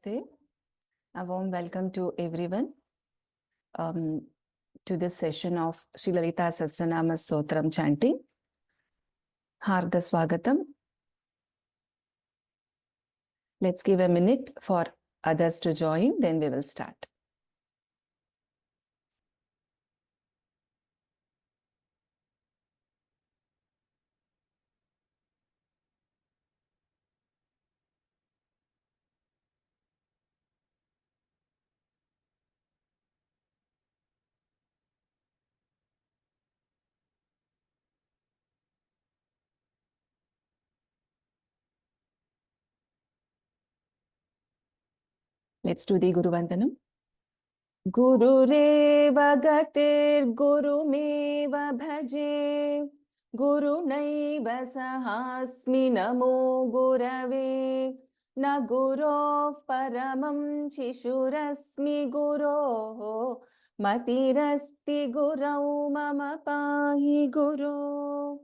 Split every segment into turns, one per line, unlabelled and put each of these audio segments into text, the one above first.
Namaste. A warm welcome to everyone to this session of Sri Lalita Sahasranama Stotram chanting. Harda Swagatam. Let's give a minute for others to join, then we will start. Let's do the Guru Vandanam. Gurureva gatir gurumeva bhaje Gurunaiva sahasmi namo gurave Na gurov paramam shishurasmi guroh Matirasti gurau mama pahi guru.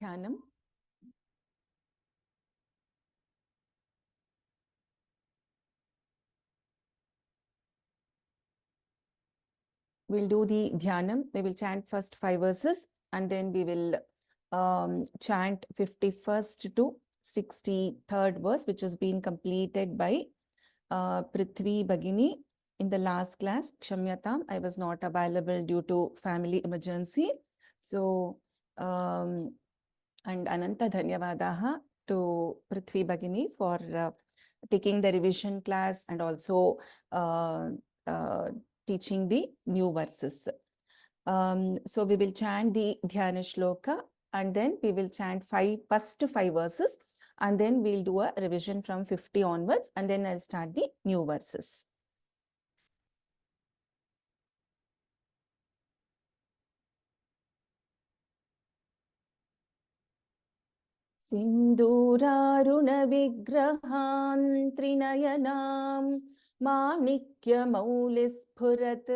Dhyanam. We'll do the Dhyanam. We will chant first 5 verses and then we will chant 51st to 63rd verse, which has been completed by Prithvi Bhagini in the last class. Kshamyatam, I was not available due to family emergency. So, and Ananta Dhanyavadaha to Prithvi Bhagini for taking the revision class and also teaching the new verses. So we will chant the Dhyana Shloka and then we will chant first 5 verses and then we'll do a revision from 50 onwards and then I'll start the new verses. Sinduraruna vigrahan trinayanam Manikya Maulisphurat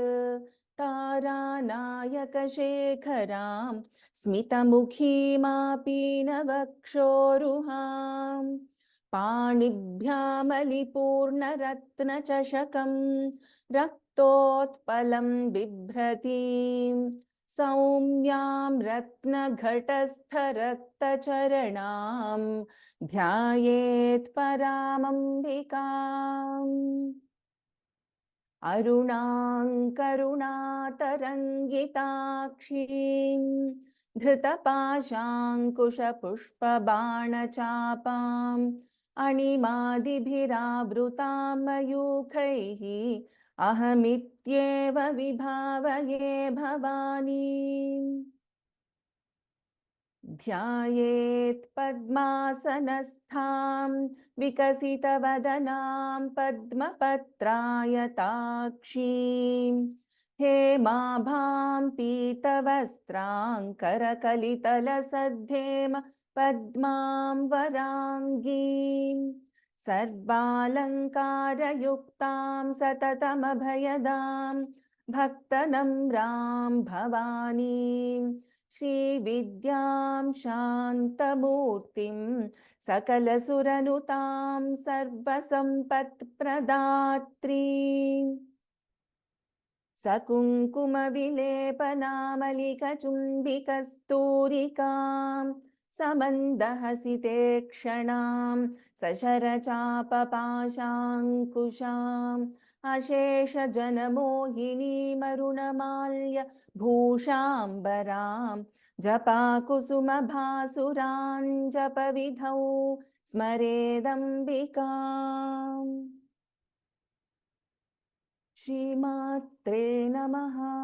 Taranayaka Shekharam Smitamukhi Mapina Vakshoruham Panibhyamalipurna Ratna Chashakam Raktotpalam Bibhratim Saumyam Ratna Ghatastha Rakta Charanam Dhyayet Paramambikam Arunam Karunatarangitakshim Dhrutapashankusha Pushpa Bana Chapam Animadibhiravrutam Mayukhaihi Ahamityeva vibhavaye bhavani Dhyayet padmasanastham vikasita vadanam padmapatrayatakshim Hemabham pitavastrang karakalitala sadhema padmam varangim Sarvalankara yuktam satatam abhayadam bhaktanam ram bhavani Shri Vidyam Shantamurtim Sakala Suranutam Sarva Sampat Pradatri Sakunkuma Vilepanamalica Chumbikasturikam Samandahasite Kshanam Sasharachapa Pashankusham Ashesha Janamohini Marunamalya Bhushambaram Japa Kusuma Bhasuran Japa Vidhau Smaredambikam Shri Matre Namaha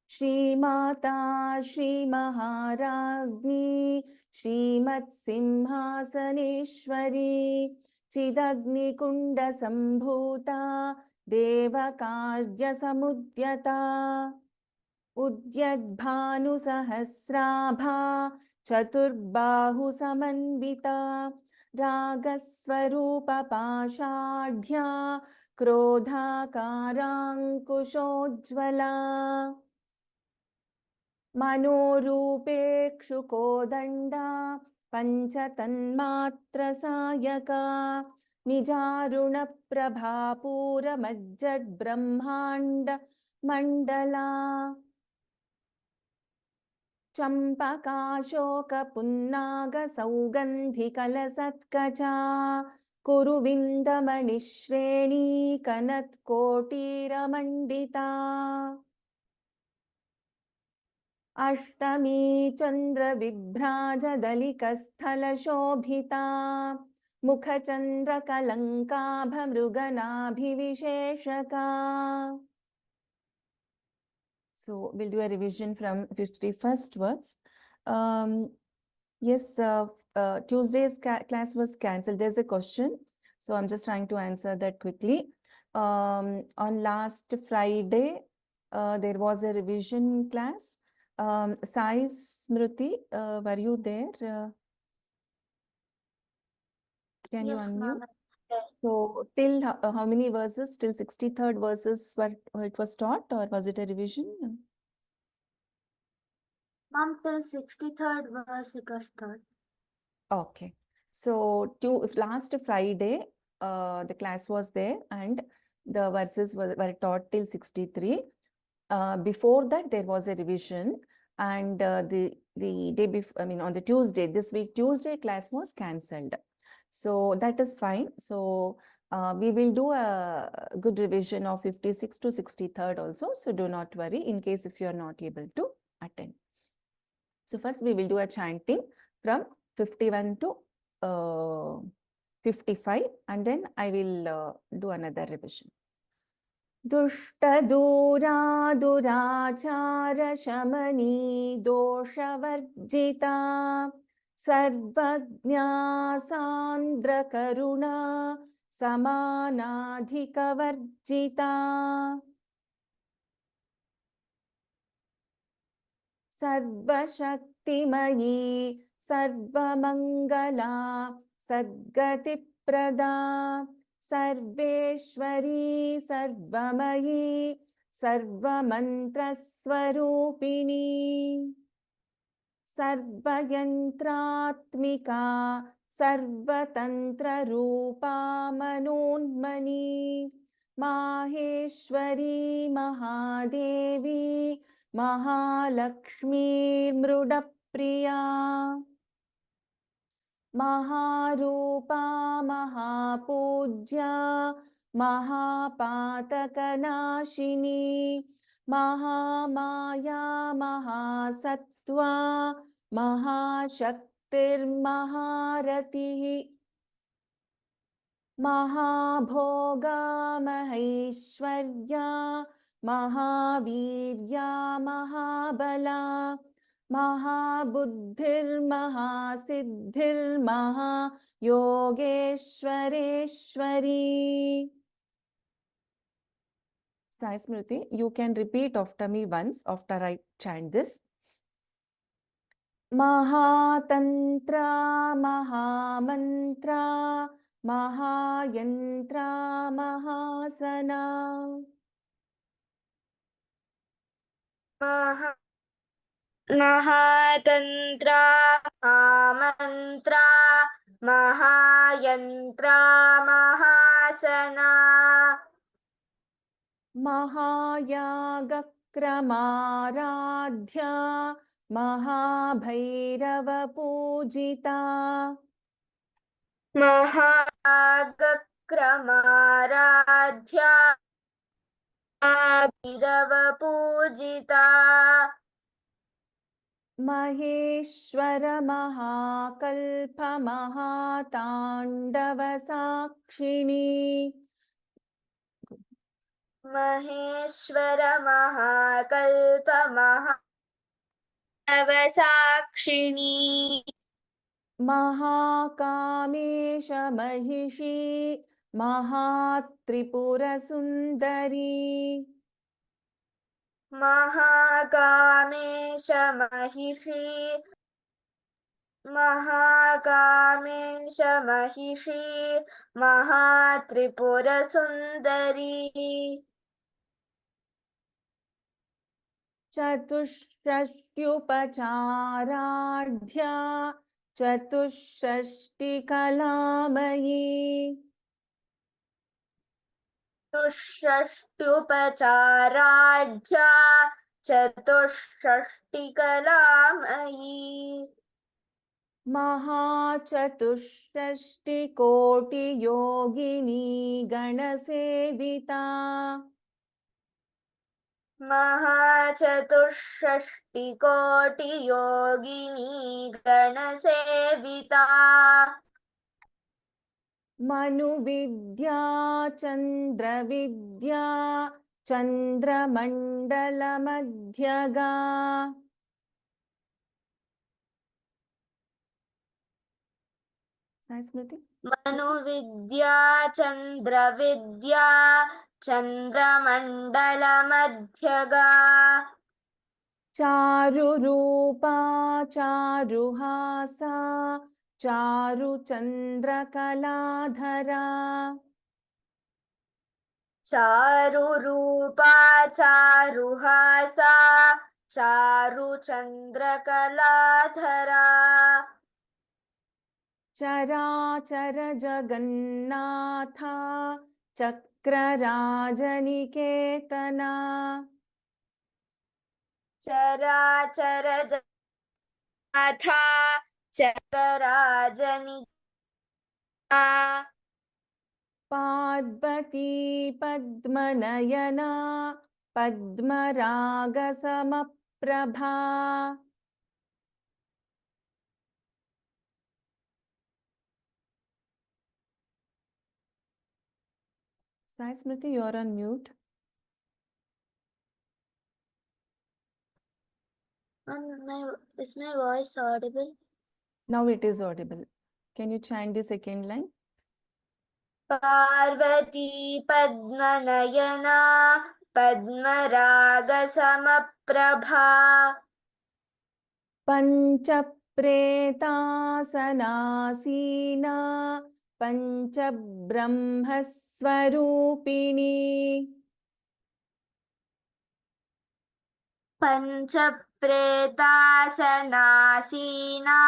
Shri Mata Shri Maharagni Shri Mat Simhasaneshwari Chidagni Kunda Sambhuta Deva Karya Samudyata Udyadbhanu Sahasrabha Chaturbahu Samanvita Ragaswarupa Pashadhya Krodha Karankushojvala मनोरूपेक्षु कोदण्डा पञ्चतन्मात्रसायका निजारुणप्रभापूरमज्जद्ब्रह्माण्ड Mandla चम्पकाशोकपुन्नागसौगन्धिकलसत्कचा कुरुविन्दमणिश्रेणी कनत्कोटीरमण्डिता Ashtami चन्द्रविभ्राजदलिकस्थलशोभिता मुखचन्द्रकलङ्काभमृगनाभिविशेषका. So we'll do a revision from 51st verse. Yes, Tuesday's class was cancelled. There's a question. So I'm just trying to answer that quickly. On last Friday, there was a revision class. Sai Smriti, were you there? Can you
Yes,
unmute?
ma'am.
So till how many verses? Till 63rd verses were it was taught, or was it a revision?
Ma'am, till 63rd verse it was taught.
Okay. So last Friday, the class was there and the verses were taught till 63. Before that, there was a revision, and the day before, I mean, on the Tuesday, this week, Tuesday class was cancelled. So that is fine. So we will do a good revision of 56 to 63rd also. So do not worry in case if you are not able to attend. So first we will do a chanting from 51 to 55, and then I will do another revision. दुष्टदूरादुराचारशमनी दोषवर्जिता सर्वज्ञा सान्द्रकरुणा समानाधिकवर्जिता सर्वशक्तिमयी सर्वमङ्गला सद्गतिप्रदा सर्वेश्वरी सर्वमयी सर्वमन्त्रस्वरूपिणी सर्वयन्त्रात्मिका सर्वतन्त्ररूपा मनोन्मनी माहेश्वरी महादेवी Mahalakshmi मृडप्रिया महारूपा महापूज्या महापातकनाशिनी Mahamaya महासत्त्वा महाशक्तिर्महारतिः महाभोगा महेश्वर्या महावीर्या महाबला महाबुद्धिर्महासिद्धिर्महायोगेश्वरेश्वरी. Sai Smriti, you can repeat after me once after I chant this. Mahatantra Mahamantra Mahayantra Mahasana
महातन्त्रा महामन्त्रा महायन्त्रा महासना
महायागक्रमाराध्या महाभैरवपूजिता
महागक्रमाराध्या भैरवपूजिता
Maheshwar महाकल्प महाताण्डवसाक्षिणी
Maheshwar महाकल्प महाताण्डवसाक्षिणी
महाकामेश महिषी महात्रिपुरसुन्दरी
महाकामेश महिषी महाकामेश महिषी महात्रिपुरसुन्दरी
चतुष्षष्ट्युपचाराढ्या चतुष्षष्टिकलामयी
चतुष्षष्ट्युपचाराढ्या चतुष्षष्टिकलामयी
महाचतुष्षष्टिकोटियोगिनी गणसेविता
महाचतुष्षष्टिकोटियोगिनी गणसेविता
मनुविद्या चन्द्रविद्या चन्द्रमण्डलमध्यगा साई स्मृति
मनुविद्या चन्द्रविद्या चन्द्रमण्डलमध्यगा
चारुरूपा चारुहासा चारुचन्द्रकलाधरा
चारुरूपा चारुहासा चारुचन्द्रकलाधरा
चराचर जगन्नाथा चक्रराजनिकेतना
चराचर Jagannatha चक्रराजनिकेतना
Parvati पद्मनयना पद्मरागसमप्रभा Sai Smriti, you are on mute.
Is my voice audible?
Now it is audible. Can you chant the second line?
Parvati पद्मनयना पद्मरागसमप्रभा
पञ्चप्रेतासनासीना पञ्चब्रह्मस्वरूपिणी
पञ्चप्रेतासनासीना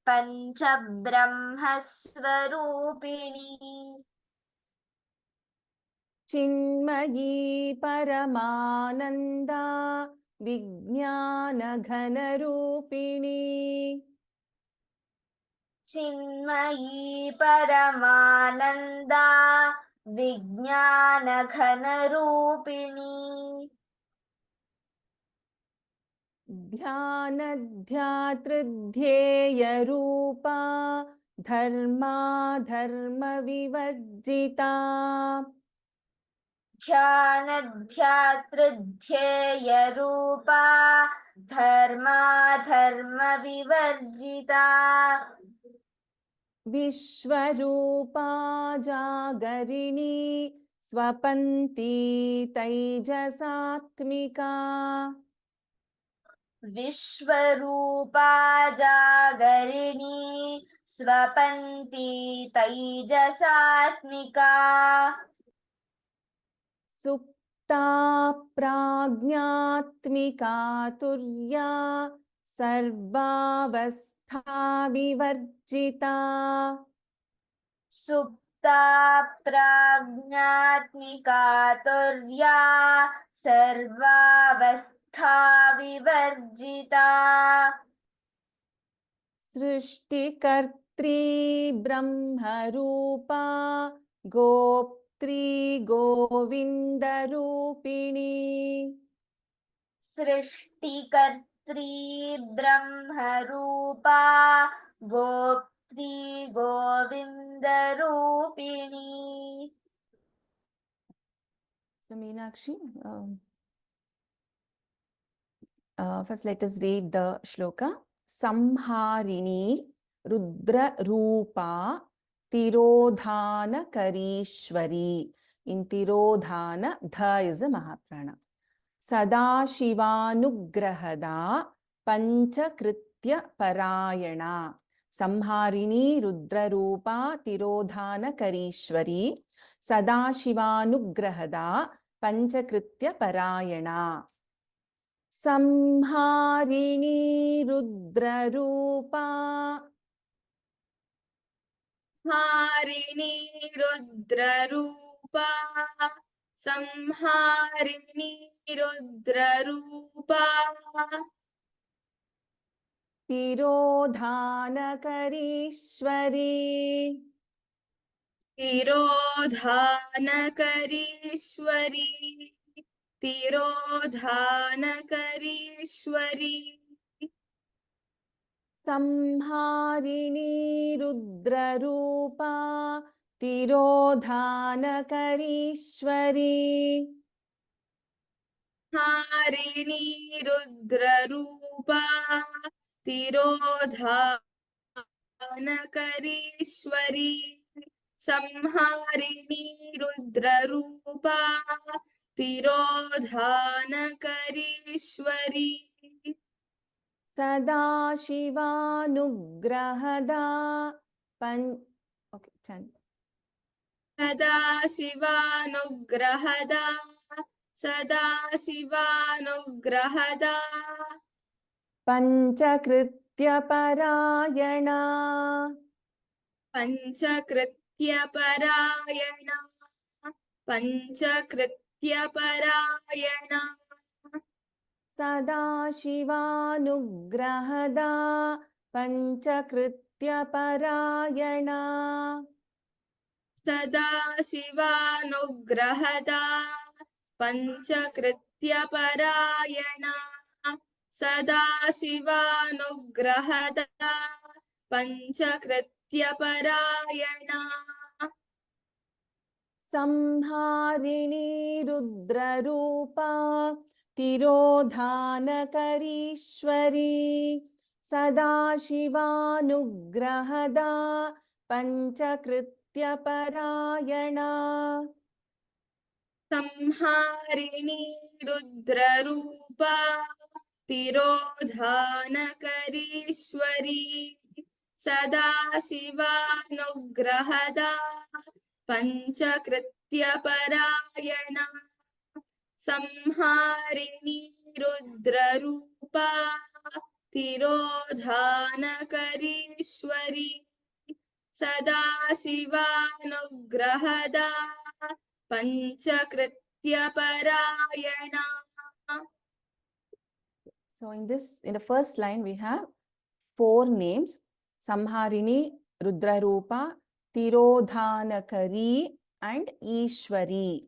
पञ्चब्रह्मस्वरूपिणी
Chinmayi परमानन्दा विज्ञानघनरूपिणी
Chinmayi परमानन्दा विज्ञानघनरूपिणी
ध्यानध्यातृध्येयरूपा धर्माधर्मविवर्जिता
ध्यानध्यातृध्येयरूपा धर्माधर्मविवर्जिता
विश्वरूपा जागरिणी स्वपन्ती तैजसात्मिका
विश्वरूपा जागरिणी स्वपन्ती तैजसात्मिका
सुप्ता प्राज्ञात्मिका तुर्या सर्वावस्था विवर्जिता
सुप्ता प्राज्ञात्मिका तुर्या सर्वावस्था विवर्जिता
सृष्टिकर्त्री ब्रह्मरूपा गोप्त्री गोविन्दरूपिणी
सृष्टिकर्त्री ब्रह्मरूपा गोप्त्री गोविन्दरूपिणी
So Meenakshi, first let us read the shloka. Samharini Rudra Rupa Tirodhana Karishwari. In Tirodhana, Dha is a Mahaprana. Sadashivanugrahada Panchakritya Parayana. Samharini Rudra Rupa Tirodhana Karishwari. Sadashivanugrahada Panchakritya Parayana. संहारिणी रुद्ररूपा
हारिणी रुद्ररूपा संहारिणी रुद्ररूपा
तिरोधानकरीश्वरी
तिरोधानकरीश्वरी तिरोधानकरीश्वरी
संहारिणी रुद्ररूपा तिरोधानकरीश्वरी
हारिणी रुद्ररूपा तिरोधानकरीश्वरी संहारिणी रुद्ररूपा तिरोधानकरीश्वरी
सदाशिवानुग्रहदा okay, chant.
सदाशिवानुग्रहदा सदाशिवानुग्रहदा
पञ्चकृत्यपरायणा
पञ्चकृत्यपरायणा पञ्चकृत्यपरायणा
सदाशिवानुग्रहदा पञ्चकृत्यपरायणा
सदाशिवानुग्रहदा पञ्चकृत्यपरायणा सदाशिवानुग्रहदा पञ्चकृत्यपरायणा
संहारिणी रुद्ररूपा तिरोधानकरीश्वरी सदाशिवानुग्रहदा पञ्चकृत्यपरायणा
संहारिणी रुद्ररूपा तिरोधानकरीश्वरी सदाशिवानुग्रहदा पञ्चकृत्यपरायणा संहारिणी रुद्ररूपा तिरोधानकरीश्वरी सदाशिवानुग्रहदा पञ्चकृत्यपरायणा.
So in the first line we have 4 names: Samharini, Rudrarupa, Tirodhanakari and Ishwari.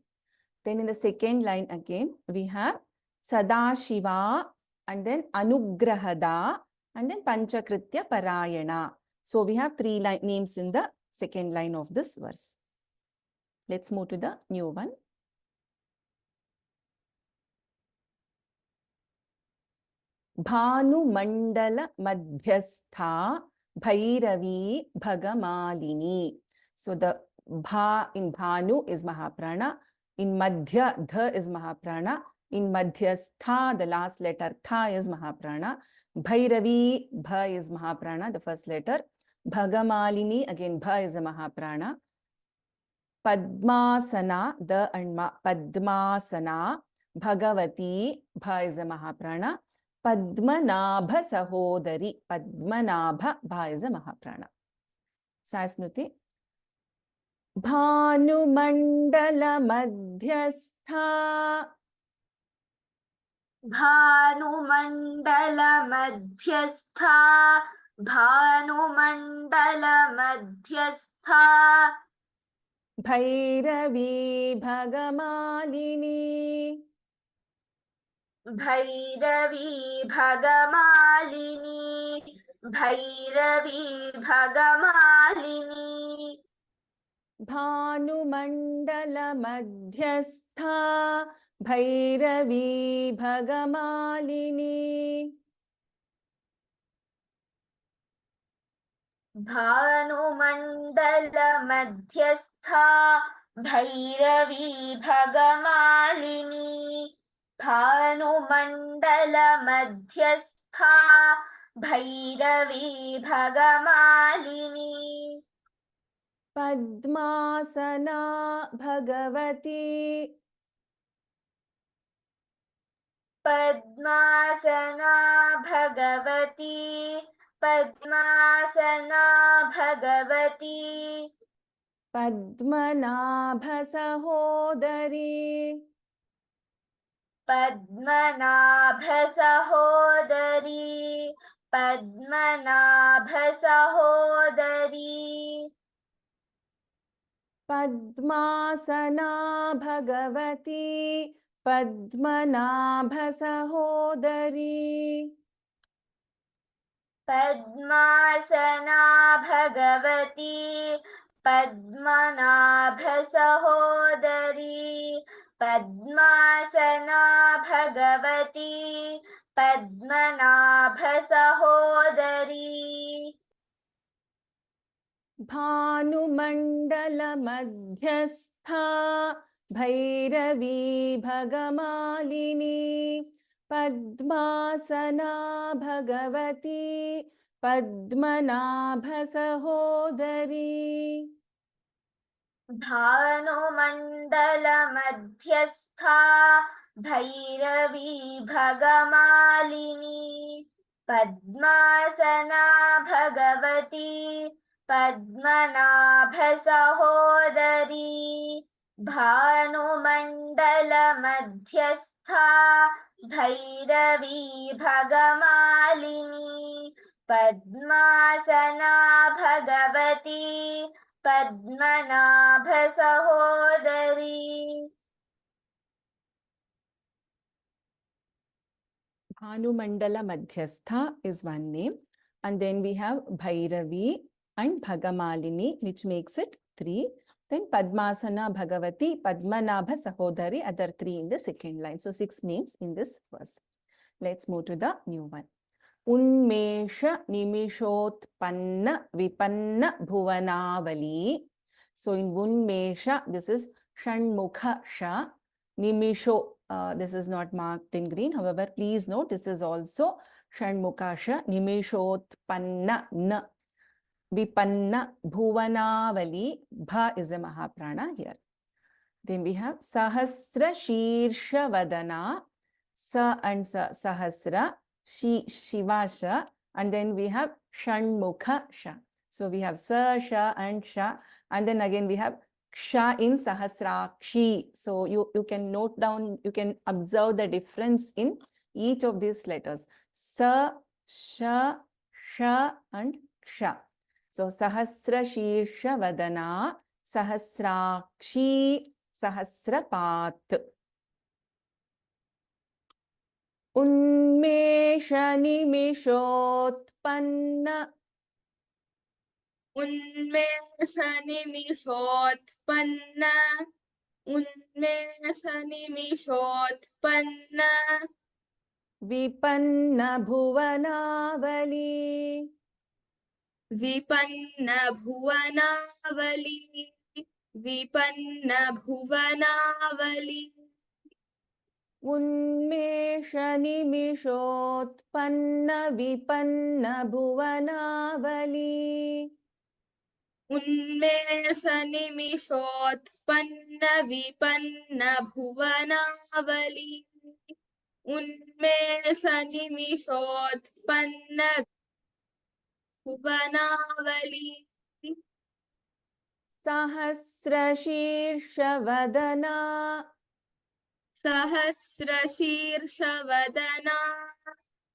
Then in the second line again we have Sadashiva and then Anugrahada and then Panchakritya Parayana. So we have 3 names in the second line of this verse. Let's move to the new one. Bhanumandala Madhyastha Bhairavi Bhagamalini. So the Bha in Bhanu is Mahaprana. In Madhya, Dha is Mahaprana. In Madhyastha, the last letter Tha is Mahaprana. Bhairavi, Bha is Mahaprana, the first letter. Bhagamalini, again Bha is a Mahaprana. Padmasana, the and Ma, Padmasana. Bhagavati, Bha is a Mahaprana. Padmanabha Sahodari, Padmanabha, Bha is a Mahaprana. Sasnuti. Bhanumandala Madhyastha.
Bhanumandala Madhyastha. Bhanumandala Madhyastha.
Bhairavi Bhagamalini.
Bhairavi Bhagamalini. Bhairavi Bhagamalini.
Bhanumandala Madhyastha. Bhairavi Bhagamalini.
Bhanumandala Madhyastha. Bhairavi Bhagamalini. Bhanumandala Madhyastha. Bhairavi Bhagamalini.
Padmasana Bhagavati.
Padmasana भगवती पद्मासना भगवती
पद्मनाभ सहोदरी
पद्मनाभ सहोदरी पद्मनाभ सहोदरी
पद्मासना भगवती पद्मनाभ सहोदरी
पद्मासना भगवती पद्मनाभ सहोदरी पद्मासना भगवती पद्मनाभ सहोदरी
भानुमण्डल मध्यस्था भैरवी भगमालिनी पद्मासना भगवती पद्मनाभ सहोदरी
भानुमण्डल मध्यस्था भैरवी भगमालिनी पद्मासना भगवती पद्मनाभ सहोदरी भानुमण्डल मध्यस्था भैरवी भगमालिनी पद्मासना भगवती पद्मनाभ सहोदरी
Bhanumandala Madhyastha is one name, and then we have Bhairavi and Bhagamalini, which makes it 3. Then Padmasana Bhagavati, Padmanabha Sahodari, other 3 in the second line. So 6 names in this verse. Let's move to the new one. Unmesha Nimishotpanna Vipanna Bhuvanavali. So in Unmesha, this is Shanmukha Sha. Nimisho, this is not marked in green. However, please note this is also Shanmukha Sha. Nimishotpanna Na. Vipanna Bhuvanavali. Bha is a Mahaprana here. Then we have Sahasra Shirsha Vadana. Sa and Sa, Sahasra. Shivasha, and then we have Shanmukha Sha. So we have Sa, Sha and Sha, and then again we have Ksha in Sahasrakshi. So you can note down, you can observe the difference in each of these letters. Sa, Sha, Sha and Ksha. So Sahasra Shirsha Vadana, Sahasrakshi, Sahasrapat. Unmesha Nimishotpanna
Unmesha Nimishotpanna Unmesha Nimishotpanna
Vipanna Bhuvanavali
Vipanna Bhuvanavali Vipanna Bhuvanavali
Unmesha Nimishotpanna Vipanna Bhuvanavali
Unmesha Nimishotpanna Vipanna Bhuvanavali Unmesha Nimishotpanna Bhuvanavali
Sahasra Shirsha Vadana
Sahasra Shirsha Vadana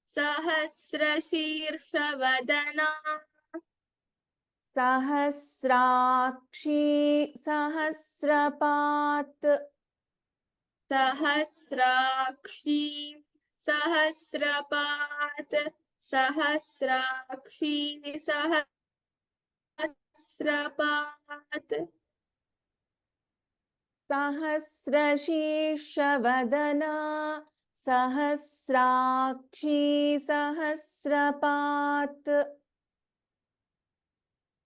Sahasra Shirsha Vadana
Sahasrakshi Sahasrapat
Sahasrakshi Sahasrapat Sahasrakshi Sahasrapat
Sahasra Shirsha Vadana Sahasrakshi Sahasrapat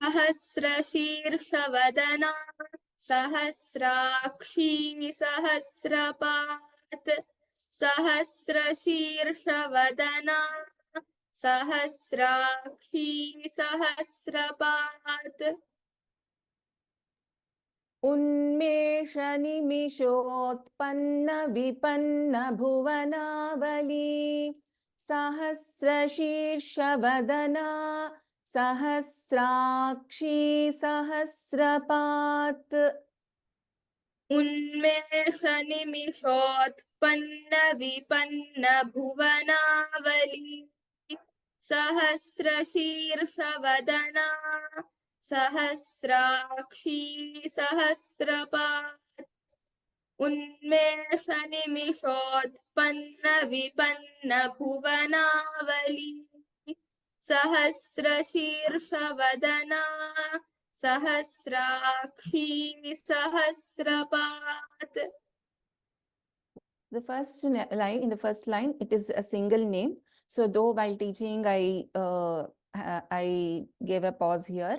Sahasra Shirsha Vadana Sahasrakshi Sahasrapat Sahasra Shirsha Vadana Sahasrakshi Sahasrapat
उन्मेष निमिषोत्पन्न विपन्न भुवनावली सहस्रशीर्षवदना सहस्राक्षी सहस्रपात्
उन्मेषनिमिषोत्पन्न विपन्न भुवनावली सहस्रशीर्षवदना सहस्राक्षी सहस्रपात् उन्मेषनिमिषोत्पन्न विपन्न भुवनावली सहस्रशीर्षवदना सहस्राक्षी सहस्रपात्.
The first line, in the first line, it is a single name. So though while teaching, I gave a pause here,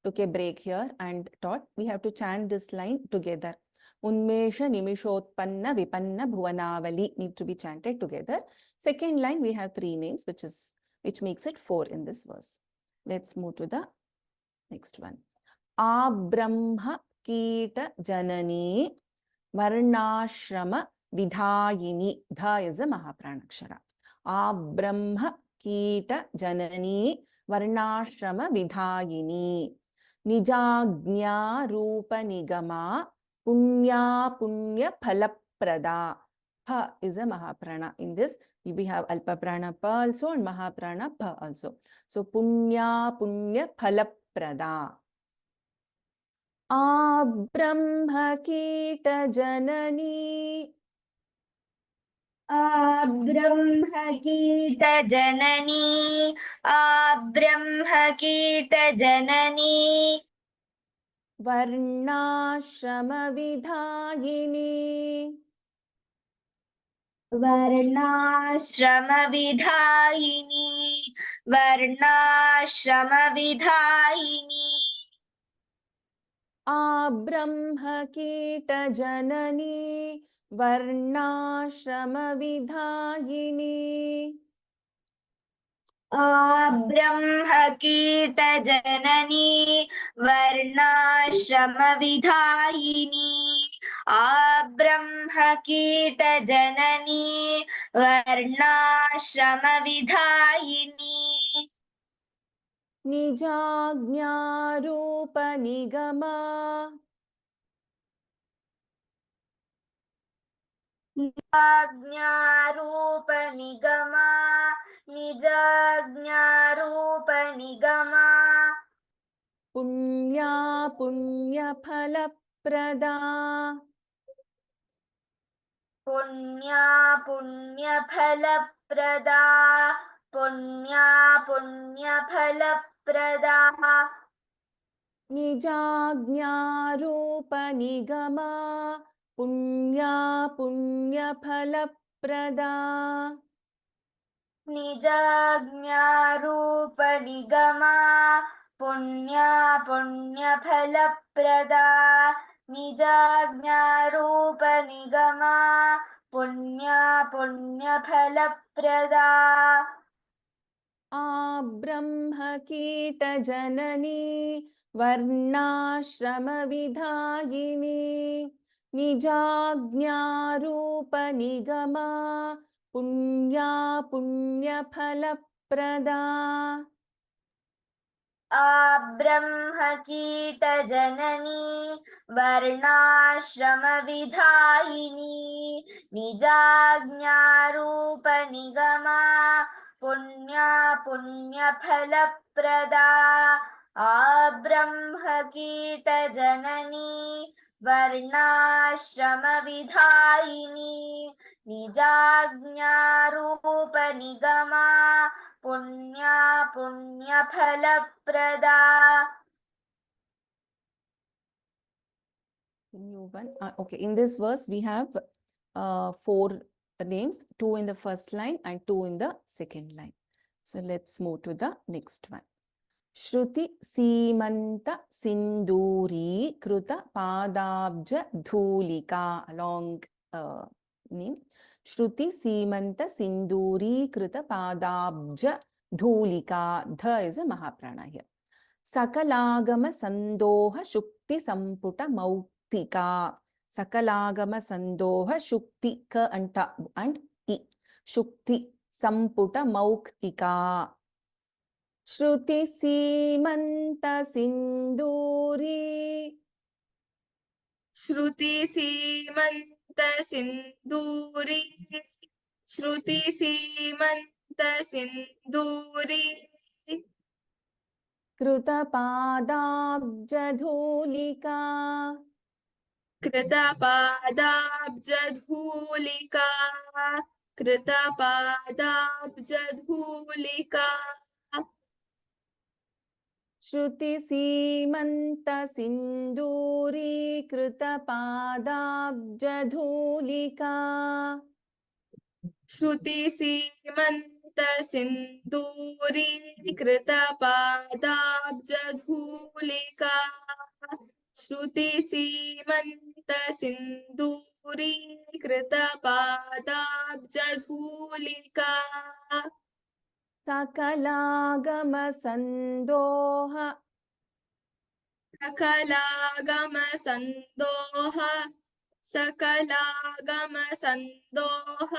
took a break here and taught, we have to chant this line together. Unmesha nimishotpanna vipanna bhuvanavali need to be chanted together. Second line, we have three names, which makes it 4 in this verse. Let's move to the next one. Abrahma Kita Janani Varnashrama Vidhayini. Dha is a Mahapranakshara. Abrahma Kita Janani Varnashrama Vidhayini. Nijagnya Rupa Nigama Punya Punya Phalaprada. Pa is a Mahaprana. In this, we have Alpaprana Pa also and Mahaprana Pa also. So Punya Punya Phalaprada. Abrahmakita Janani.
Abrahmakita Janani. Abrahmakita Janani.
Varnashrama Vidhayini.
Varnashrama Vidhayini. Varnashrama Vidhayini.
Abrahmakita Janani Varnashrama Vidhayini.
Abrahmakita Janani Varnashrama Vidhayini. Abrahmakita Janani Varnashrama Vidhayini.
Nijagnya Rupa Nigama.
Nijagnya Rupa Nigama. Nijagnya Rupa Nigama.
Punya Punya Phalaprada.
Punya Punya Phalaprada. Punya Punya Phalaprada.
Nijagnya Rupa Nigama. Punya Punya Phalaprada.
Nijagnya Rupa Nigama. Punya Punya Phalaprada. Nijagnya Rupa Nigama. Punya Punya Phalaprada.
Abrahmakita Janani Varnashrama Vidhayini. Nijagnya Rupa Nigama. Punya Punya Phalaprada.
Abrahmakita Janani Varnashrama Vidhayini. Nijagnya Rupa Nigama. Punya Punya Phalaprada. Abrahmakita Janani Varnashrama Vidhayini. Nijagnya Rupa Nigama. Punya Punya Phalaprada.
New one. Okay, in this verse we have 4 names, 2 in the first line and 2 in the second line. So let's move to the next one. Shruti Simanta Sinduri Kruta Padabja Dhulika. Long name. Shruti Simanta Sinduri Kruta Padabja Dhulika. Dha is a Mahaprana here. Sakalagama Sandoha Shukti Samputa Maukti ಮೌಕ್ತಿಕಾ ಸಕಲಾಗಮ ಸಂದೋಹ Shukti ಕ ಅಂಟ and E Shukti ಸಂಪುಟ ಮೌಕ್ತಿಕಾ ಶ್ರುತಿ ಸೀಮಂತ ಸಿಂಧೂರಿ
श्रुति सीमंत सिंदूरी श्रुति सीमंत सिंदूरी
कृतपादाब्जधूलिका
कृतपादाब्जधूलिका कृतपादाब्जधूलिका
श्रुति सीमंत सिंदूरी कृतपादाब्जधूलिका
श्रुति सीमंत सिंदूरी कृतपादाब्जधूलिका श्रुति सीमंत सिंदूरी कृतपादाब्जधूलिका
सकलागम संदोह
सकलागम संदोह सकलागम संदोह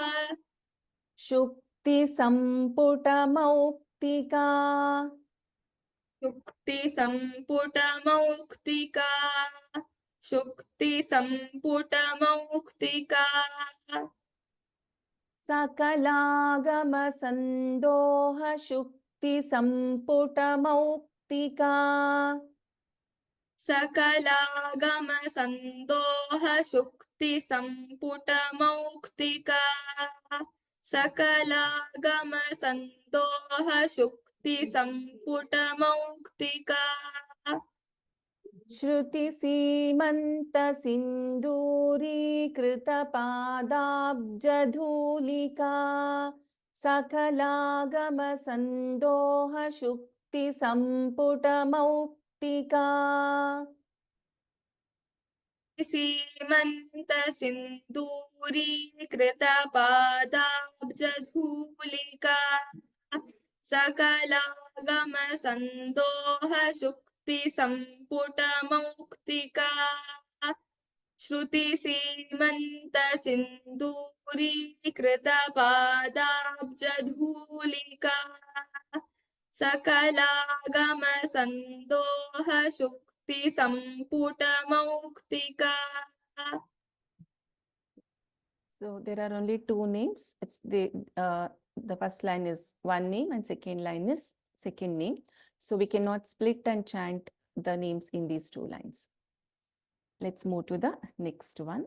शुक्ति संपुट मौक्तिका
शुक्ति संपुट मौक्तिका शुक्ति संपुट मौक्तिका
सकलागम संदोह शुक्ति संपुट मौक्तिका
सकलागम संदोह शुक्ति संपुट मौक्तिका सकलागम संदोह शुक्ति संपुट मौक्तिका
श्रुति सीमंत सिंदूरी कृतपादाब्जधूलिका सकलागम संदोह शुक्ति संपुट मौक्तिका
सीमंत सिंदूरी कृतपादाब्जधूलिका सकलागम संदोह शुक्ति संपुट मौक्तिका श्रुति सीमंत सिंदूरी कृतपादाब्जधूलिका सकलागम संदोह शुक्ति संपुट मौक्तिका.
So there are only two names. It's the first line is one name and second line is second name. So we cannot split and chant the names in these two lines. Let's move to the next one.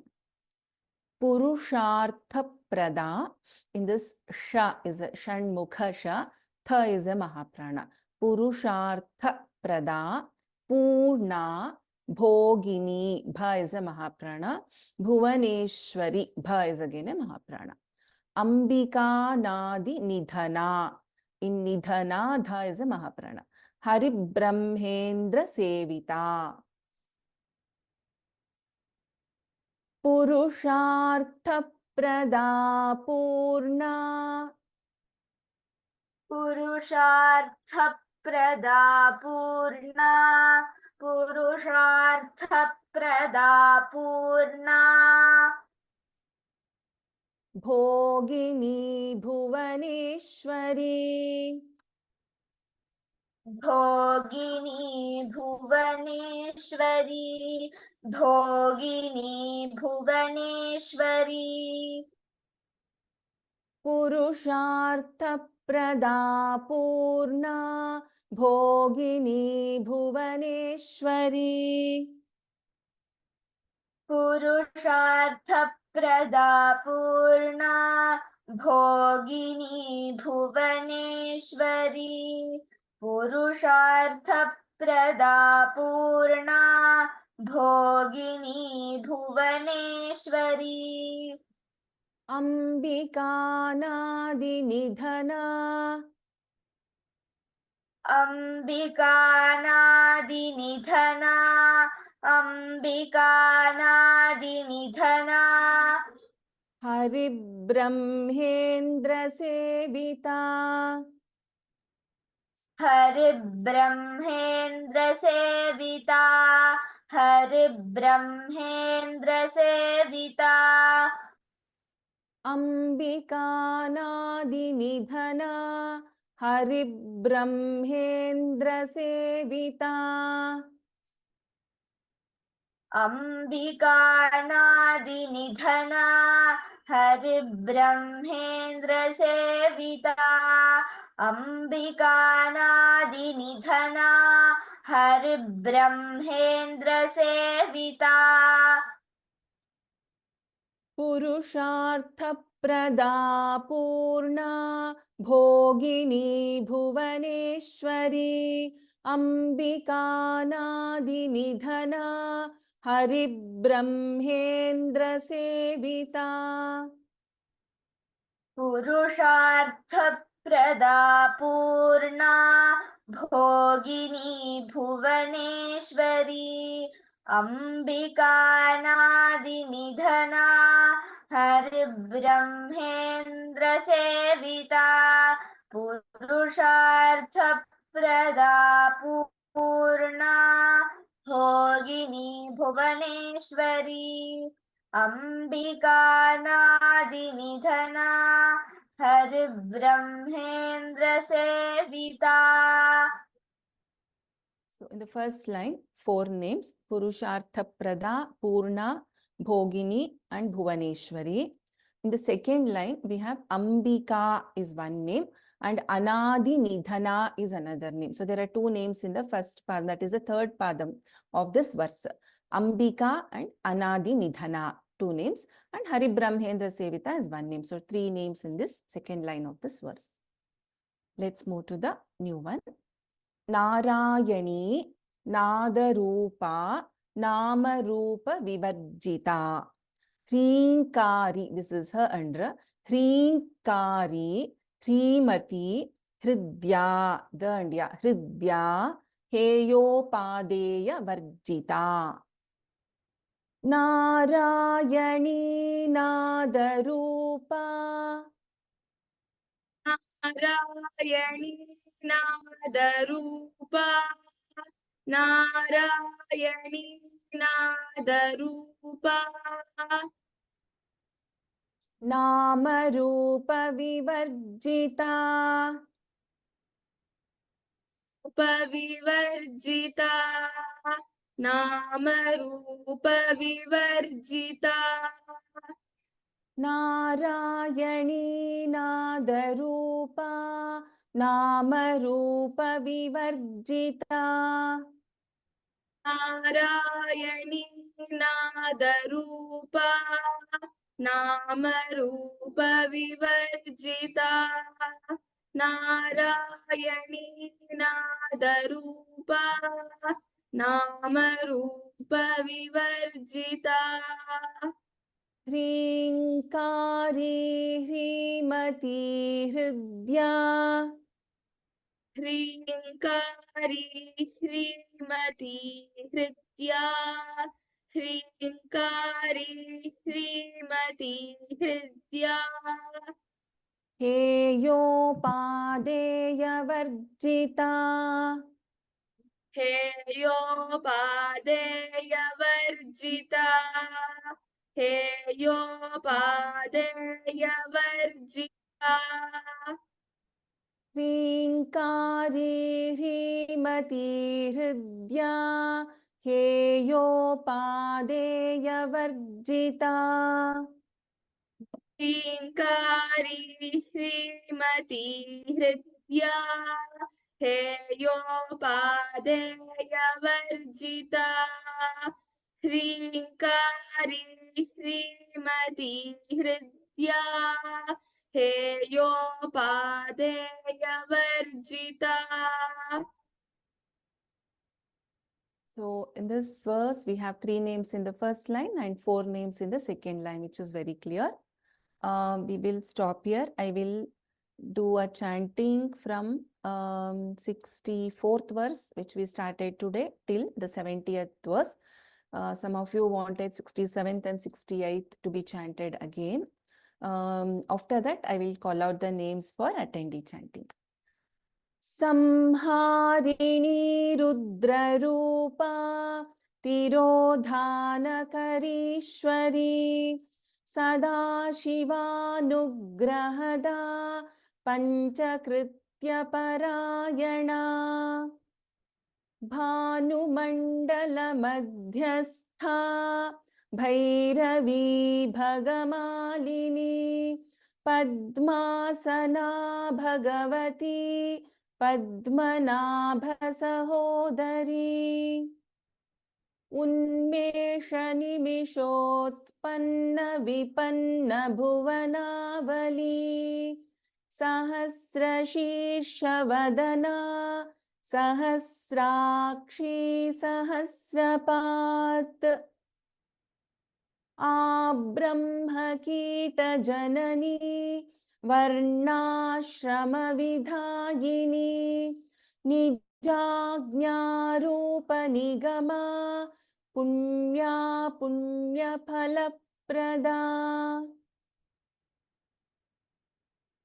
Purushartha Prada. In this, Sha is a Shanmukha Sha, Tha is a Mahaprana. Purushartha Prada, Purna, Bhogini, Bha is a Mahaprana. Bhuvaneshwari, Bha is again a Mahaprana. Ambika Nadi Nidhana. In Nidhana, Dha is a Mahaprana. Hari Brahmendra Sevita. Purushartha Prada Purna.
Purushartha Prada Purna. Purushartha Prada Purna.
Bhogini Bhuvaneshwari.
Bhogini Bhuvaneshwari. Bhogini Bhuvaneshwari.
Purushartha Prada Purna. Bhogini Bhuvaneshwari.
Purushartha Prada Purna. Bhogini Bhuvaneshwari. Purushartha Prada Purna. Bhogini Bhuvaneshwari.
Ambika Nadi Nidhana.
Ambika Nadi Nidhana. Ambika Nadi Nidhana.
Hari Brahmendra Sevita.
Hari Brahmendra Sevita. हरिब्रह्मेन्द्रसेविता
अम्बिकानादिनिधना हरिब्रह्मेन्द्रसेविता
अम्बिकानादिनिधना हरिब्रह्मेन्द्रसेविता अम्बिकानादिनिधना हरिब्रह्मेन्द्रसेविता
पुरुषार्थप्रदा पूर्णा भोगिनी भुवनेश्वरी अम्बिकानादिनिधना हरिब्रह्मेन्द्रसेविता
पुरुषार्थप्रदा पूर्णा भोगिनी भुवनेश्वरी अम्बिकानादिनिधना हरिब्रह्मेन्द्रसेविता पुरुषार्थप्रदा पूर्णा भोगिनी Bhuvaneshwari अम्बिकानादिनिधना हरिब्रह्मेन्द्रसेविता.
So in the first line, 4 names, Purushartha Prada, Purna, Bhogini and Bhuvaneshwari. In the second line, we have Ambika is one name and Anadi Nidhana is another name. So there are 2 names in the first padam, that is the third padam of this verse. Ambika and Anadi Nidhana, 2 names, and Hari Brahmendra Sevita is one name. So 3 names in this second line of this verse. Let's move to the new one. Narayani, Nadarupa, Namarupa Vivarjita. Hrinkari, this is her under. Hrinkari, Hrimati, Hridya, the India, Hridya, Heyopadeya Varjita. Narayani, Nadarupa.
Narayani नादरूपा Narayani नादरूपा
Namarupa Vivarjita.
उपविवर्जिता नामरूपविवर्जिता
Narayani Nadarupa Namarupa Vivarjita.
Narayani नादरूपा नामरूपविवर्जिता Narayani नादरूपा नामरूपविवर्जिता
Hrinkari Hrimati Hridya.
ह्रीङ्कारी ह्रीमती हृद्या ह्रीङ्कारी ह्रीमती हृद्या
Heyopadeya Varjita.
हेयोपादेयवर्जिता हेयोपादेयवर्जिता
Hrinkari Hrimati Hridya. Heyopadeya Varjita.
ह्रीङ्कारी ह्रीमती हृद्या हेयोपादेयवर्जिता ह्रीङ्कारी ह्रीमती हृद्या हेयोपादेयवर्जिता.
So in this verse, we have 3 names in the first line and 4 names in the second line, which is very clear. We will stop here. I will do a chanting from 64th verse, which we started today, till the 70th verse. Some of you wanted 67th and 68th to be chanted again. After that, I will call out the names for attendee chanting. Samharini Rudrarupa तिरोधानकरीश्वरी सदा शिवानुग्रहदा पञ्चकृत्यपरायणा भानुमण्डलमध्यस्था भैरवी भगमालिनी पद्मासना भगवती पद्मनाभसहोदरी उन्मेषनिमिषोत्पन्नविपन्नभुवनावली सहस्रशीर्षवदना सहस्राक्षी सहस्रपात् आब्रह्मकीटजननी वर्णाश्रमविधायिनी निजाज्ञारूपनिगमा पुण्या पुण्यफलप्रदा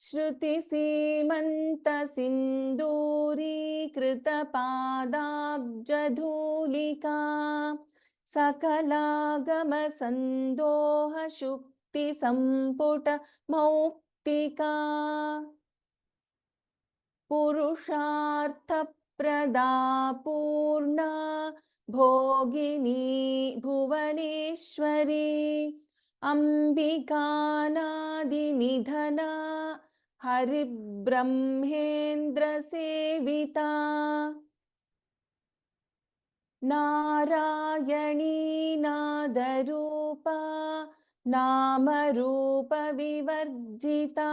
श्रुतिसीमन्तसिन्दूरीकृतपादाब्जधूलिका सकलागमसन्दोहशुक्तिसम्पुटमौक्तिका पुरुषार्थप्रदा पूर्णा भोगिनी भुवनेश्वरी अम्बिकानादिनिधना हरिब्रह्मेन्द्रसेविता नारायणी नादरूपा नामरूपविवर्जिता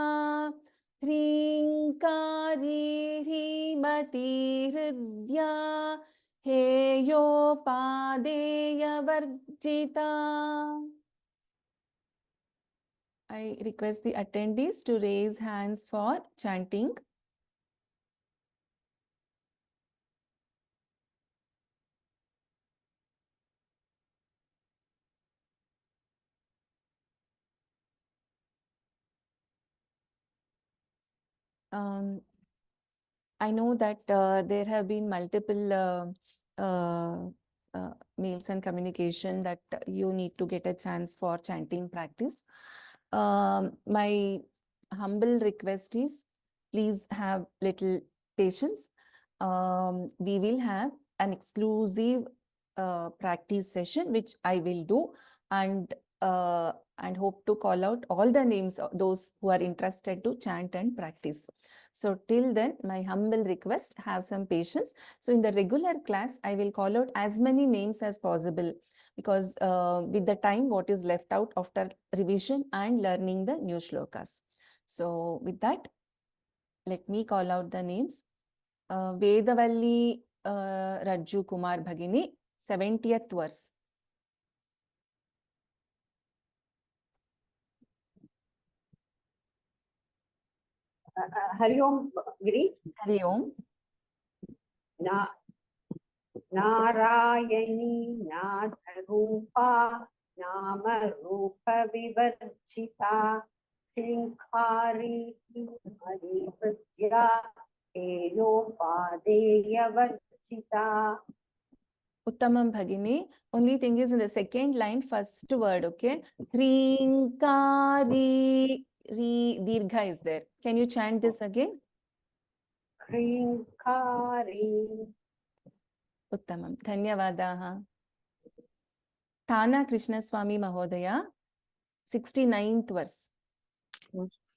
ह्रीङ्कारी ह्रीमती हृद्या हेयोपादेयवर्जिता. I request the attendees to raise hands for chanting. I know that there have been multiple mails and communication that you need to get a chance for chanting practice. My humble request is please have little patience. We will have an exclusive practice session which I will do, and hope to call out all the names of those who are interested to chant and practice. So till then, my humble request, have some patience. So in the regular class, I will call out as many names as possible, because with the time what is left out after revision and learning the new shlokas. So with that, let me call out the names. Vedavalli Rajju Kumar Bhagini, 70th verse.
Hari Om Giri.
Hari Om.
Narayani Natharupa Namarupa Vivarjita Shrinkari Haripatya Eyopadeya Varjita.
Uttamam Bhagini. Only thing is in the second line, first word, okay? Hrinkari. Dirgha is there. Can you chant this again?
Hrinkari.
Uttamam. Dhanyavadaha. Thana Krishna Swami Mahodaya, 69th verse.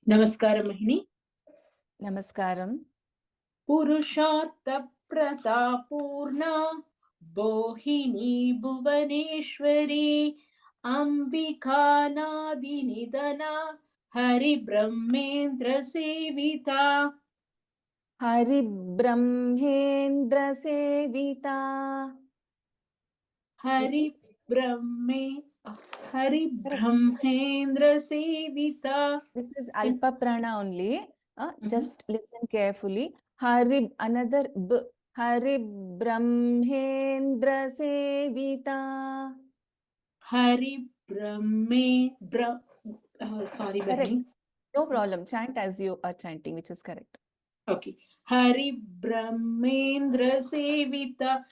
Namaskaram Mahini.
Namaskaram.
Purushartha Pratapurna Bohini Bhuvaneshwari Ambika Nadinidana Hari Brahmendra Sevita.
Hari Brahmendra Sevita.
Hari Brahmendra Sevita.
This is Alpa Prana only. Just listen carefully. Hari, another B. Hari Brahmendra Sevita.
Hari sorry,
Correct.
Bhagini.
No problem. Chant as you are chanting, which is correct.
Okay. Hari Brahmendra Sevita.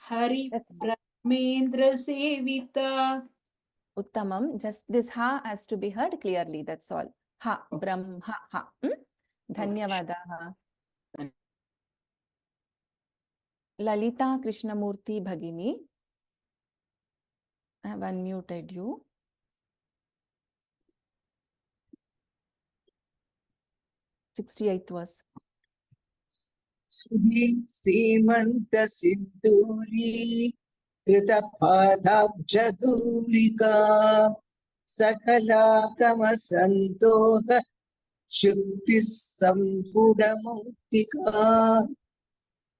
Brahmendra Sevita.
Uttamam. Just this ha has to be heard clearly. That's all. Ha, Brahma, ha. Dhanyavadaha. Lalita Krishnamurti Bhagini. I have unmuted you. Sixty-eighth verse.
सीमंत सिंदूरी कृतपादाब्जदूरिका सकलागम संदोह शुक्ति संपुडमौक्तिका.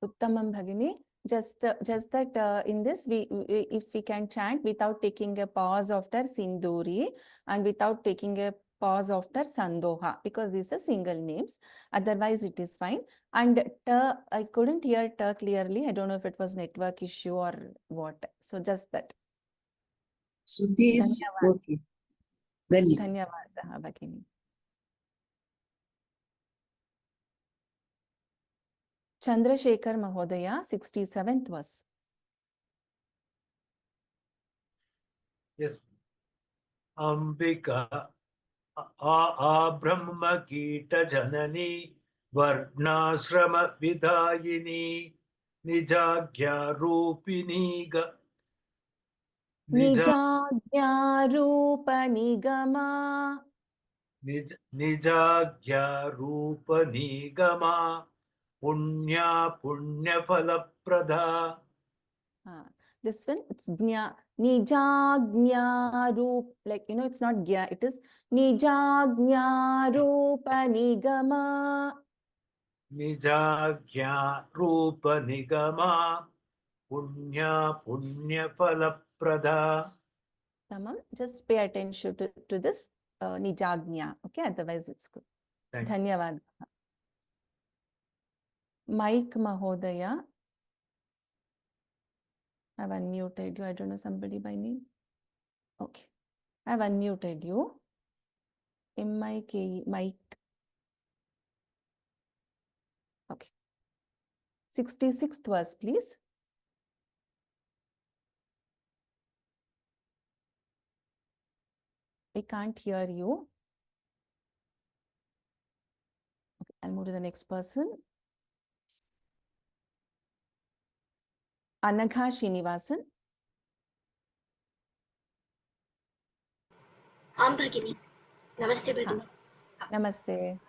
Uttamam Bhagini. Just that in this if we can chant without taking a pause after Sinduri and without taking a pause after Sandoha, because these are single names. Otherwise it is fine. And I couldn't hear ta clearly. I don't know if it was network issue or what. So just that.
Sudhis, okay. Dhanyavad.
Dhanyavadaha Bhagini. Chandrasekhar Mahodaya, 67th verse.
Yes. Ambika Brahma Kita Janani Varnasrama Vidayini Nijagya Rupini
Nijagya Rupa Nigama.
Nijagya Rupa Nigama Punya Punya Falaprada.
This one, it's Nijagya Rup, like, it's not Gya, it is Nijagya Rupa Nigama.
Nijagya Rupa Nigama Punya Punya Falaprada.
Tamam, just pay attention to this Nijagya, okay? Otherwise it's good.
Thank you.
Dhanyavad. Mike Mahodaya. I've unmuted you. I don't know somebody by name. Okay. I've unmuted you. M-I-K-E, Mike. Okay. 66th verse, please. I can't hear you. Okay, I'll move to the next person. Anagha Srinivasan.
आम भगिनी नमस्ते भगिनी
Namaste.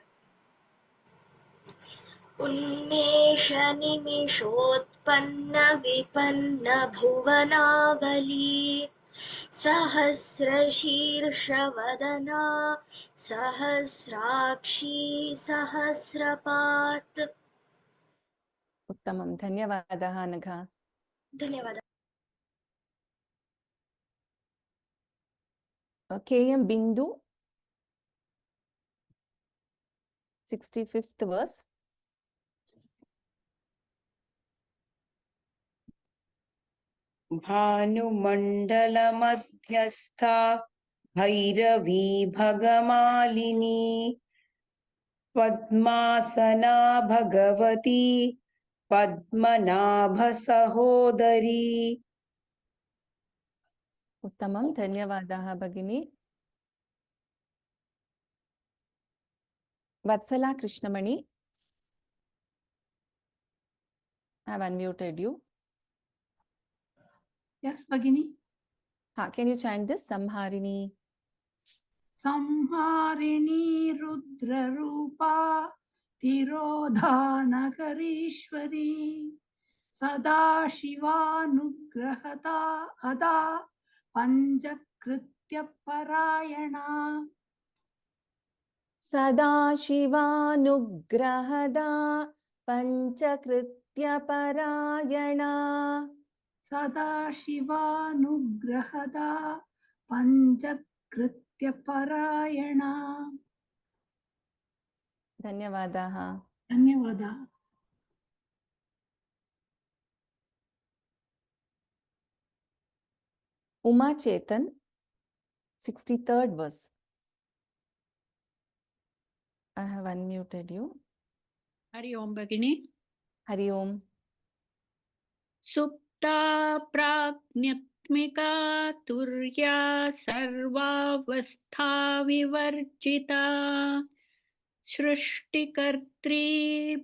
उन्मेष निमिषोत्पन्न विपन्न भुवनावली सहस्रशीर्षवदना सहस्राक्षी सहस्रपात्.
Uttamam. Dhanyavadaha Anagha.
धन्यवाद.
K.M. Bindu. 65th verse.
भानुमण्डलमध्यस्था Bhairavi भगमालिनी पद्मासना भगवती पद्मनाभसहोदरी.
Uttamam. Dhanyavadaha Bhagini. Vatsala Krishnamani. I have unmuted you.
Yes, Bhagini.
Can you chant this? Samharini.
Samharini Rudra Rupa Tirodhanakarishwari Sada Shiva Nugrahata Ada Panjakritya Parayana.
Sada Shiva Nugrahada Panchakritya Parayana.
Sada Shiva Nugrahada Panjakritya Parayana.
Dhanyavadaha.
Dhanyavada.
Uma Chetan. 63rd verse. I have unmuted you.
Hari Om Bhagini.
Hari Om.
Supta सुप्ता प्राज्ञत्मिका तुर्या सर्वावस्था विवर्जिता सृष्टिकर्त्री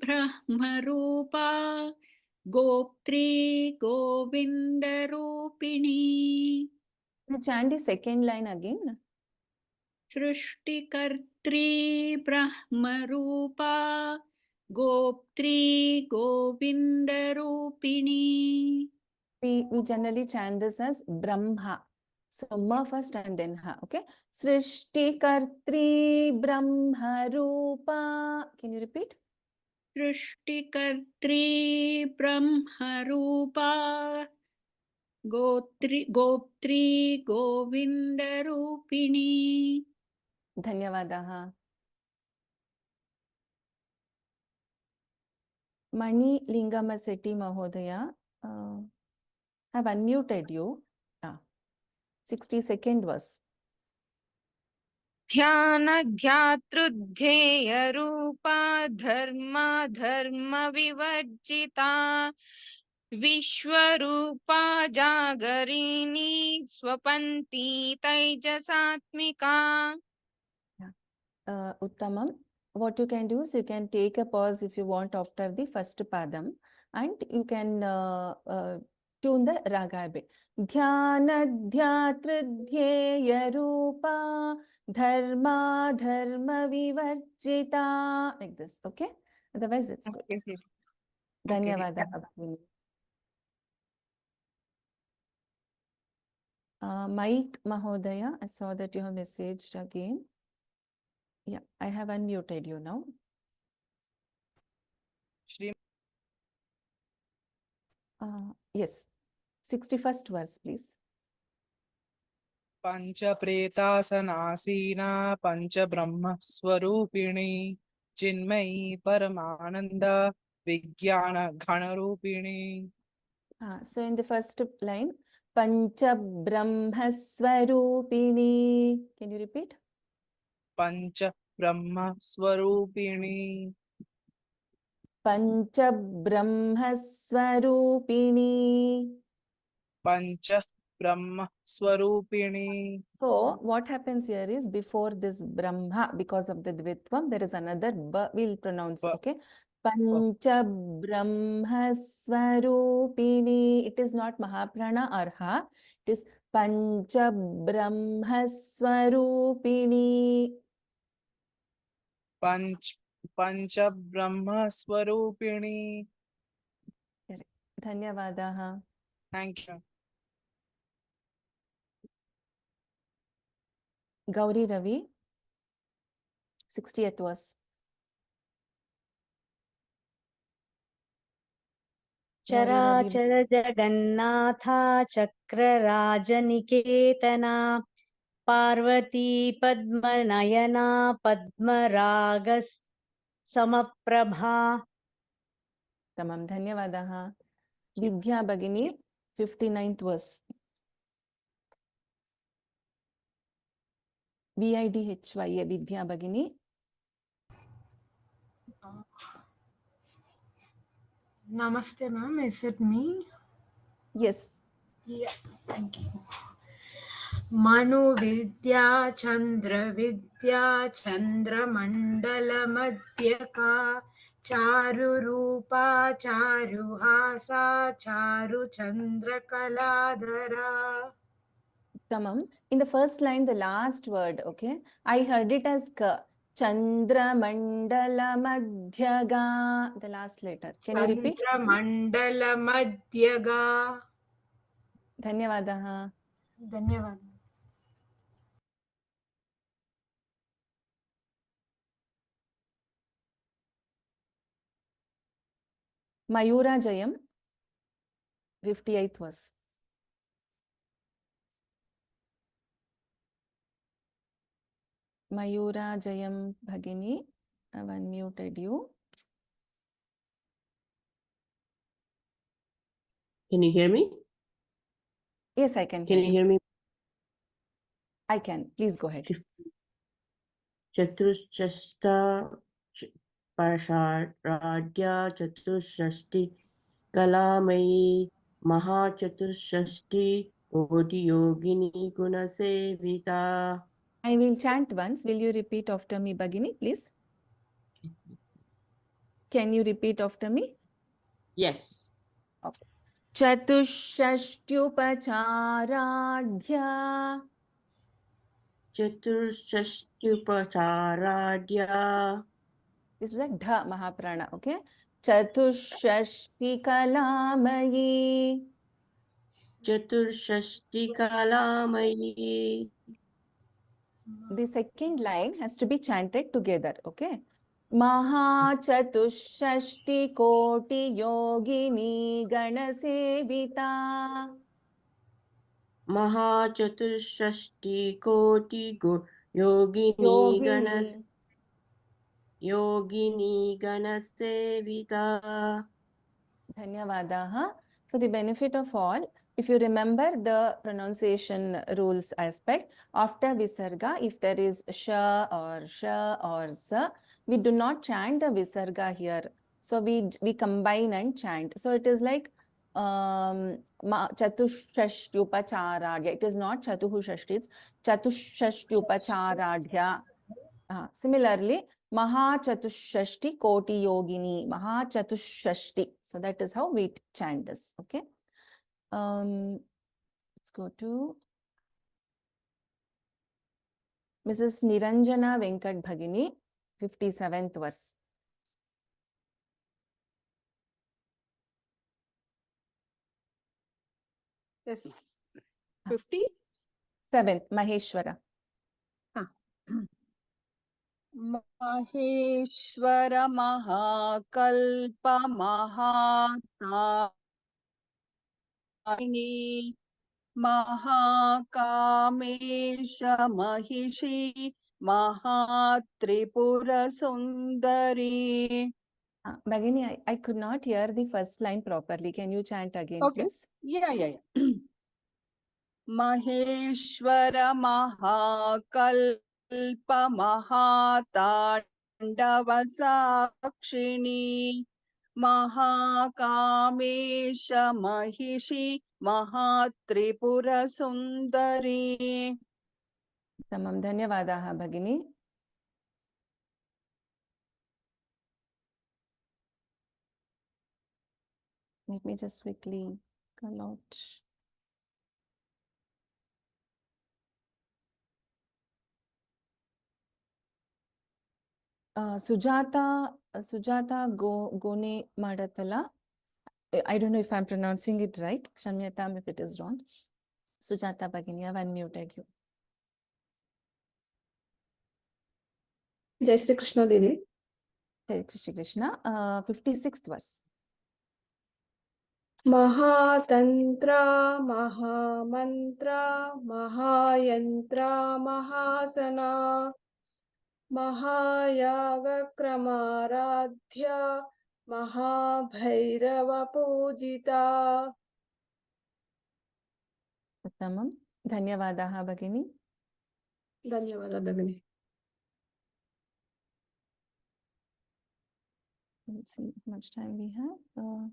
ब्रह्मरूपा गोप्त्री गोविन्दरूपिणी
Now chant the second line again.
सृष्टिकर्त्री ब्रह्मरूपा गोप्त्री गोविन्दरूपिणी
We generally chant this as Brahma. So ma first and then ha. Okay. Srishti Kartri Brahma Rupa. Can you repeat?
सृष्टिकर्त्री ब्रह्मरूपा गोप्त्री गोविन्दरूपिणी
Dhanyavadaha. Mani Lingamasetti Mahodaya. Have unmuted you. 62nd verse.
ध्यानध्यातृध्येयरूपा धर्मविवर्जिता विश्वरूपा जागरिणी स्वपन्ती तैजसात्मिका
Uttamam. What you can do is you can take a pause if you want after the first padam and you can tune the raga a bit. Dhyanadhyatridhyeya rupa dharma vivarjita. Like this, okay? Otherwise it's good.
Okay.
Dhanyavadaha Bhagini. Mike Mahodaya, I saw that you have messaged again. Yeah, I have unmuted you now. Yes, 61st verse, please.
पंचप्रेतासनासीना पंचब्रह्मस्वरूपिणी Chinmayi परमानंद विज्ञान घनरूपिणी.
So in the first line, Pancha Brahma Swarupini. Can you repeat?
पंच ब्रह्म स्वरूपिणी.
Pancha Brahma Swarupini.
पंच ब्रह्म स्वरूपिणी.
So what happens here is before this Brahma, because of the Dvitvam, there is another B we'll pronounce, okay? Pancha Brahma Swarupini. It is not Mahaprana or Ha. It is Pancha Brahma Swarupini.
पंच ब्रह्म स्वरूपिणी.
Dhanyavadaha.
Thank you.
Gauri Ravi, 60th verse.
चराचर जगन्नाथा चक्रराजनिकेतना पार्वती पद्मनयना पद्मरागस समप्रभा.
Tamam, Dhanyavadaha. Vidya Bhagini, 59th verse. VIDHYA, Vidya Bhagini.
Namaste, ma'am. Is it me?
Yes.
Yeah, thank you. Manu Vidya Chandra Mandala Madhyaka Charu Rupa Charu Hasa Charu Chandra Kaladhara.
Tamam. In the first line, the last word, okay? I heard it as Ka. Chandra Mandala Madhyaga. The last letter. Can you repeat?
Chandra Mandala Madhyaga.
Dhanyavadaha.
Dhanyavad.
Mayura Jayam, 58th verse. Mayura Jayam Bhagini, I've unmuted you.
Can you hear me?
Yes, I can
Can
hear
you hear me?
I can. Please go ahead.
Chatushashta Parasharadya Chatushashti Kalamayi महाचतुष्षष्टि कोटियोगिनी गुणसेविता.
I will chant once. Will you repeat after me, Bhagini, please? Can you repeat after me?
Yes.
Chatushashtyupacharadhya
चतुष्षष्ट्युपचाराढ्या.
This is a dha mahaprana, okay? Chatushashti kalamayi.
चतुष्षष्टिकलामयी.
The second line has to be chanted together, okay? Maha Chatushashti Koti Yogini Ganasevita.
महाचतुष्षष्टि कोटि योगिनी गणसेविता.
Dhanyavadaha. For the benefit of all, if you remember the pronunciation rules aspect, after Visarga, if there is Sha or Za, we do not chant the Visarga here. So we combine and chant. So it is like Chatushashtyupacharadhya. It is not Chatushashti, it's Chatushashtyupacharadhya. Similarly, Maha Chatushashti Koti Yogini, Maha Chatushashti. So that is how we chant this. Okay. Let's go to Mrs. Niranjana Venkat Bhagini, 57th verse.
Yes, ma'am. 50?
7th, Maheshwara.
Maheshwar महाकल्प महातारिणी महाकामेश Mahishi Mahatripur Sundari.
Bhagini, I could not hear the first line properly. Can you chant again, please?
Yeah. Maheshwar महाकल्प महातांडव साक्षिणी महाकामेश Mahishi Mahatripur Sundari.
Tamam, dhanyavadaha, Bhagini. Let me just quickly call out. Sujata Gone Madatala. I don't know if I'm pronouncing it right. Kshamyatam if it is wrong. Sujata Bhagini, I've unmuted you.
Jai Shri Krishna Didi.
Jai Shri Krishna. 56th verse.
Mahatantra, Mahamantra, Mahayantra, Mahasana, Mahayaga Kramaradhya, Mahabhairava Pujita.
Uttamam. Dhanyavadaha, Bhagini.
Dhanyavada, Bhagini.
Let's see how much time we have. I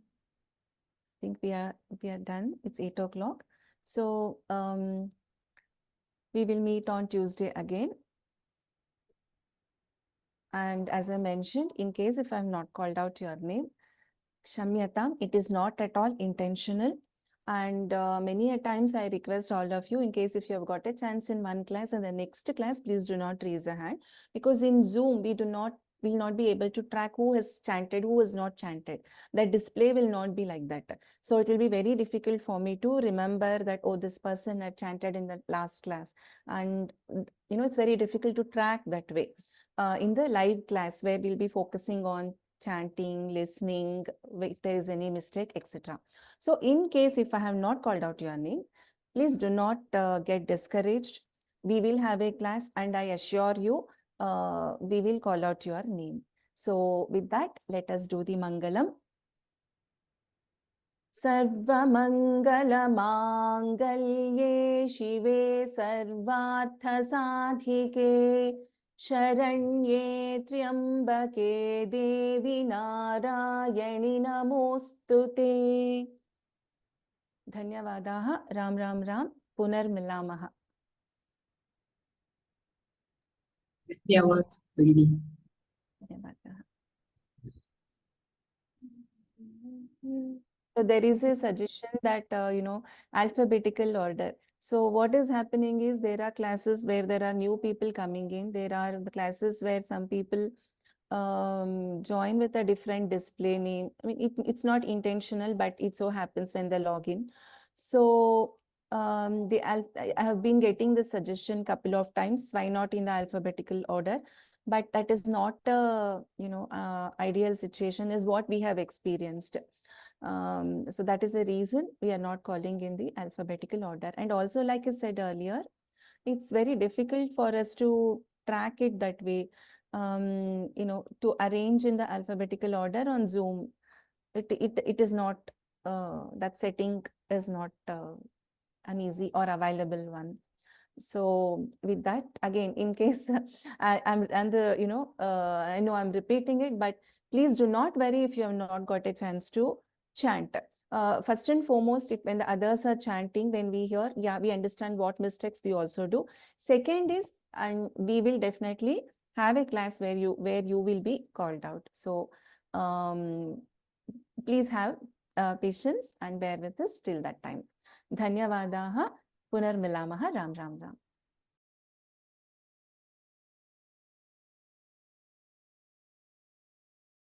think we are done. It's 8 o'clock. So we will meet on Tuesday again. And as I mentioned, in case if I'm not called out your name, Kshamyatam, it is not at all intentional. And many a times I request all of you, in case if you have got a chance in one class and the next class, please do not raise a hand. Because in Zoom, we will not be able to track who has chanted, who has not chanted. The display will not be like that. So it will be very difficult for me to remember that, oh, this person had chanted in the last class. And, you know, it's very difficult to track that way. In the live class where we'll be focusing on chanting, listening, if there is any mistake, etc. So in case if I have not called out your name, please do not get discouraged. We will have a class and I assure you, we will call out your name. So with that, let us do the Mangalam. Sarva Mangala Mangalye Shive Sarvartha Sadhike Sharanye Triambake Devi Narayani Namostute. Dhanyavadaha. Ram Ram Ram. Punar Milamaha.
धन्यवाद भगिनी.
Dhanyavadaha. So there is a suggestion that, alphabetical order. So what is happening is there are classes where there are new people coming in. There are classes where some people join with a different display name. I mean, it's not intentional, but it so happens when they log in. So I have been getting this suggestion couple of times. Why not in the alphabetical order? But that is not ideal situation is what we have experienced. So that is the reason we are not calling in the alphabetical order. And also, like I said earlier, it's very difficult for us to track it that way. To arrange in the alphabetical order on Zoom, it is not, that setting is not an easy or available one. So with that, again, in case I know I'm repeating it, but please do not worry if you have not got a chance to chant. First and foremost, when the others are chanting, when we hear, yeah, we understand what mistakes we also do. Second is, and we will definitely have a class where you will be called out. So please have patience and bear with us till that time. Dhanyavadaha. Punar Milamaha. Ram Ram Ram.